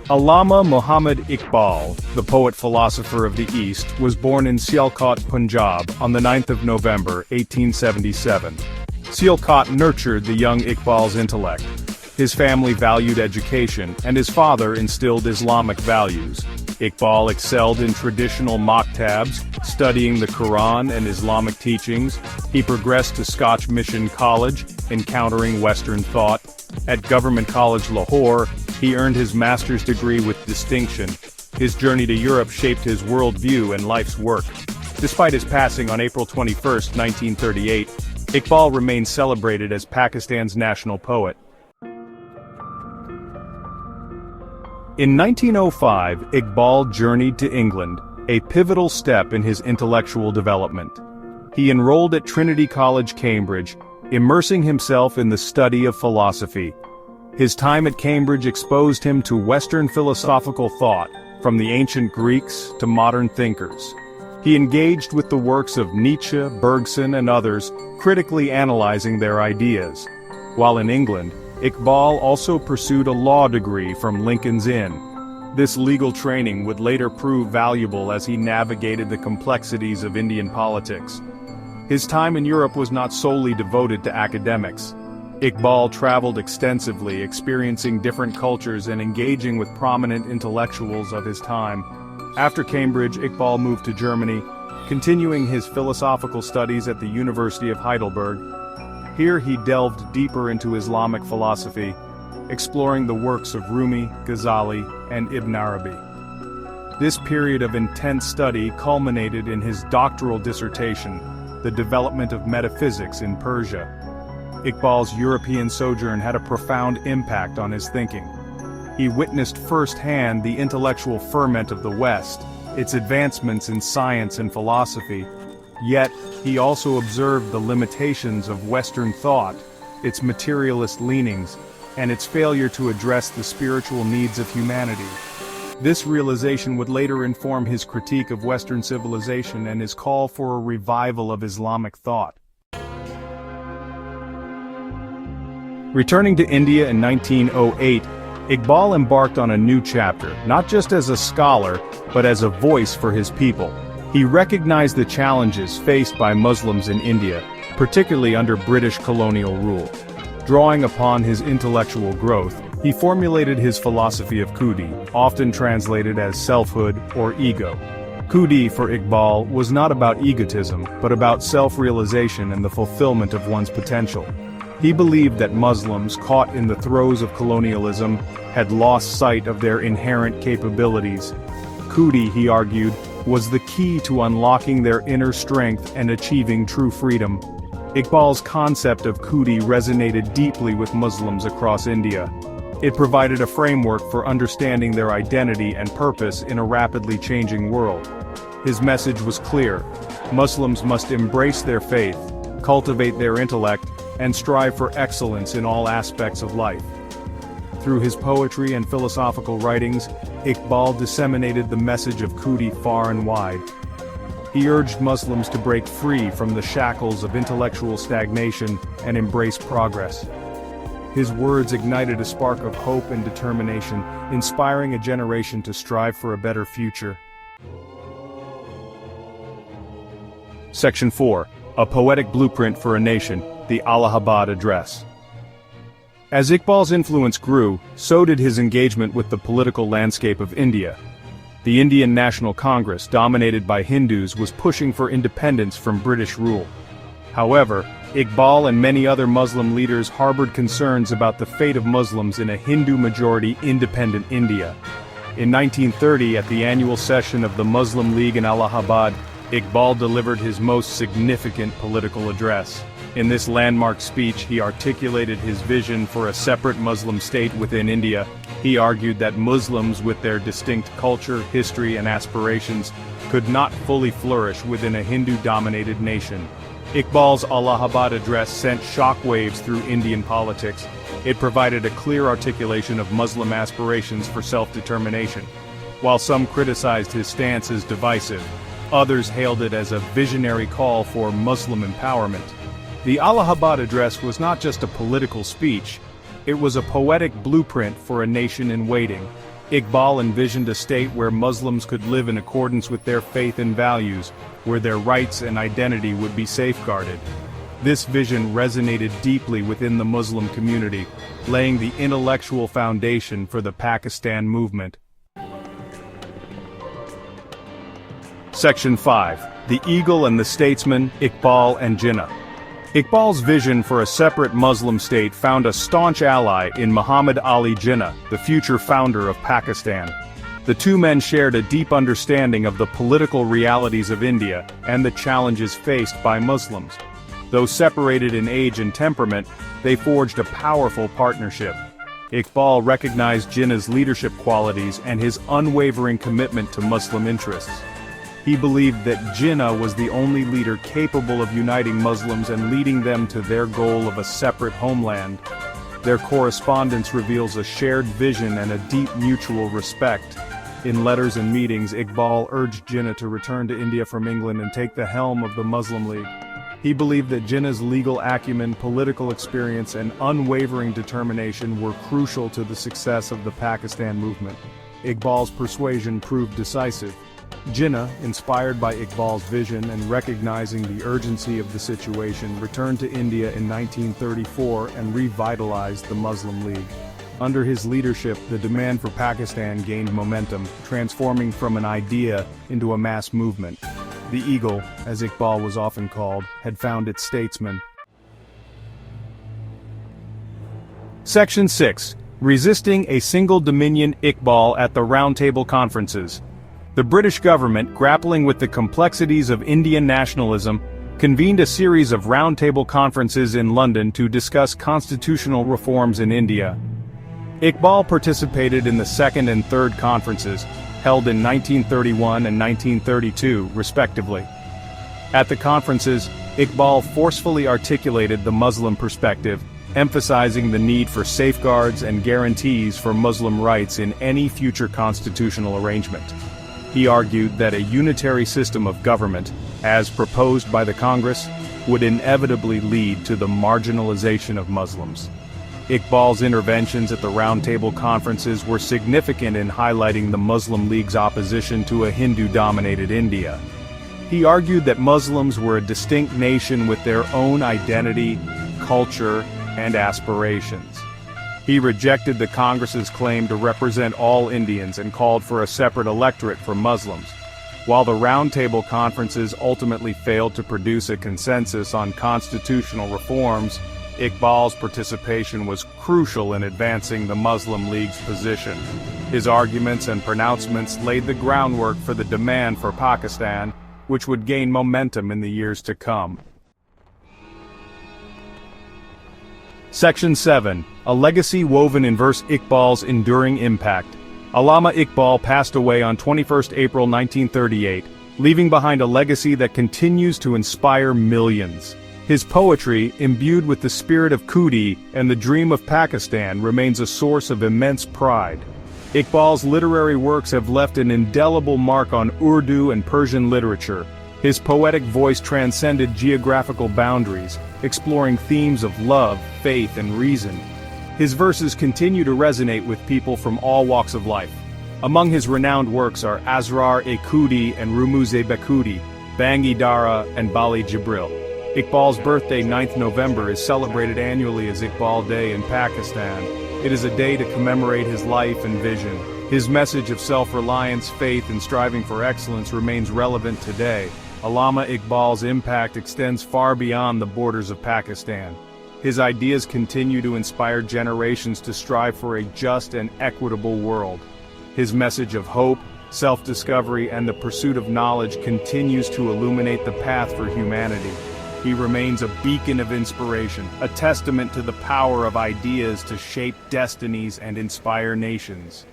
Allama Muhammad Iqbal, the poet-philosopher of the East, was born in Sialkot, Punjab, on the 9th of November, 1877. Sialkot nurtured the young Iqbal's intellect. His family valued education, and his father instilled Islamic values. Iqbal excelled in traditional maktabs, studying the Quran and Islamic teachings. He progressed to Scotch Mission College, encountering Western thought. At Government College Lahore, he earned his master's degree with distinction. His journey to Europe shaped his worldview and life's work. Despite his passing on April 21, 1938, Iqbal remains celebrated as Pakistan's national poet. In 1905, Iqbal journeyed to England, a pivotal step in his intellectual development. He enrolled at Trinity College, Cambridge, immersing himself in the study of philosophy. His time at Cambridge exposed him to Western philosophical thought, from the ancient Greeks to modern thinkers. He engaged with the works of Nietzsche, Bergson, and others, critically analyzing their ideas. While in England, Iqbal also pursued a law degree from Lincoln's Inn. This legal training would later prove valuable as he navigated the complexities of Indian politics. His time in Europe was not solely devoted to academics. Iqbal traveled extensively, experiencing different cultures and engaging with prominent intellectuals of his time. After Cambridge, Iqbal moved to Germany, continuing his philosophical studies at the University of Heidelberg. Here he delved deeper into Islamic philosophy, exploring the works of Rumi, Ghazali, and Ibn Arabi. This period of intense study culminated in his doctoral dissertation, The Development of Metaphysics in Persia. Iqbal's European sojourn had a profound impact on his thinking. He witnessed firsthand the intellectual ferment of the West, its advancements in science and philosophy. Yet, he also observed the limitations of Western thought, its materialist leanings, and its failure to address the spiritual needs of humanity. This realization would later inform his critique of Western civilization and his call for a revival of Islamic thought. Returning to India in 1908, Iqbal embarked on a new chapter, not just as a scholar, but as a voice for his people. He recognized the challenges faced by Muslims in India, particularly under British colonial rule. Drawing upon his intellectual growth, he formulated his philosophy of Khudi, often translated as selfhood or ego. Khudi, for Iqbal, was not about egotism, but about self-realization and the fulfillment of one's potential. He believed that Muslims, caught in the throes of colonialism, had lost sight of their inherent capabilities. Khudi, he argued, was the key to unlocking their inner strength and achieving true freedom. Iqbal's concept of Khudi resonated deeply with Muslims across India. It provided a framework for understanding their identity and purpose in a rapidly changing world. His message was clear: Muslims must embrace their faith, cultivate their intellect, and strive for excellence in all aspects of life. Through his poetry and philosophical writings, Iqbal disseminated the message of Khudi far and wide. He urged Muslims to break free from the shackles of intellectual stagnation and embrace progress. His words ignited a spark of hope and determination, inspiring a generation to strive for a better future. Section 4. A Poetic Blueprint for a Nation, the Allahabad Address. As Iqbal's influence grew, so did his engagement with the political landscape of India. The Indian National Congress, dominated by Hindus, was pushing for independence from British rule. However, Iqbal and many other Muslim leaders harbored concerns about the fate of Muslims in a Hindu-majority independent India. In 1930, at the annual session of the Muslim League in Allahabad, Iqbal delivered his most significant political address. In this landmark speech, he articulated his vision for a separate Muslim state within India. He argued that Muslims, with their distinct culture, history, and aspirations, could not fully flourish within a Hindu-dominated nation. Iqbal's Allahabad address sent shockwaves through Indian politics. It provided a clear articulation of Muslim aspirations for self-determination. While some criticized his stance as divisive, others hailed it as a visionary call for Muslim empowerment. The Allahabad address was not just a political speech, it was a poetic blueprint for a nation in waiting. Iqbal envisioned a state where Muslims could live in accordance with their faith and values, where their rights and identity would be safeguarded. This vision resonated deeply within the Muslim community, laying the intellectual foundation for the Pakistan movement. Section 5. The Eagle and the Statesman, Iqbal and Jinnah. Iqbal's vision for a separate Muslim state found a staunch ally in Muhammad Ali Jinnah, the future founder of Pakistan. The two men shared a deep understanding of the political realities of India and the challenges faced by Muslims. Though separated in age and temperament, they forged a powerful partnership. Iqbal recognized Jinnah's leadership qualities and his unwavering commitment to Muslim interests. He believed that Jinnah was the only leader capable of uniting Muslims and leading them to their goal of a separate homeland. Their correspondence reveals a shared vision and a deep mutual respect. In letters and meetings, Iqbal urged Jinnah to return to India from England and take the helm of the Muslim League. He believed that Jinnah's legal acumen, political experience, and unwavering determination were crucial to the success of the Pakistan movement. Iqbal's persuasion proved decisive. Jinnah, inspired by Iqbal's vision and recognizing the urgency of the situation, returned to India in 1934 and revitalized the Muslim League. Under his leadership, the demand for Pakistan gained momentum, transforming from an idea into a mass movement. The Eagle, as Iqbal was often called, had found its statesman. Section 6. Resisting a Single Dominion, Iqbal at the Round Table Conferences. The British government, grappling with the complexities of Indian nationalism, convened a series of roundtable conferences in London to discuss constitutional reforms in India. Iqbal participated in the second and third conferences, held in 1931 and 1932, respectively. At the conferences, Iqbal forcefully articulated the Muslim perspective, emphasizing the need for safeguards and guarantees for Muslim rights in any future constitutional arrangement. He argued that a unitary system of government, as proposed by the Congress, would inevitably lead to the marginalization of Muslims. Iqbal's interventions at the roundtable conferences were significant in highlighting the Muslim League's opposition to a Hindu-dominated India. He argued that Muslims were a distinct nation with their own identity, culture, and aspirations. He rejected the Congress's claim to represent all Indians and called for a separate electorate for Muslims. While the roundtable conferences ultimately failed to produce a consensus on constitutional reforms, Iqbal's participation was crucial in advancing the Muslim League's position. His arguments and pronouncements laid the groundwork for the demand for Pakistan, which would gain momentum in the years to come. Section 7. A Legacy Woven in Verse, Iqbal's Enduring Impact. Allama Iqbal passed away on 21 April 1938, leaving behind a legacy that continues to inspire millions. His poetry, imbued with the spirit of Khudi and the dream of Pakistan, remains a source of immense pride. Iqbal's literary works have left an indelible mark on Urdu and Persian literature. His poetic voice transcended geographical boundaries, exploring themes of love, faith, and reason. His verses continue to resonate with people from all walks of life. Among his renowned works are Asrar-e-Khudi and Rumuz-e-Bekhudi, Bangi-Dara, and Bali Jibril. Iqbal's birthday, 9th November, is celebrated annually as Iqbal Day in Pakistan. It is a day to commemorate his life and vision. His message of self-reliance, faith, and striving for excellence remains relevant today. Allama Iqbal's impact extends far beyond the borders of Pakistan. His ideas continue to inspire generations to strive for a just and equitable world. His message of hope, self-discovery, and the pursuit of knowledge continues to illuminate the path for humanity. He remains a beacon of inspiration, a testament to the power of ideas to shape destinies and inspire nations.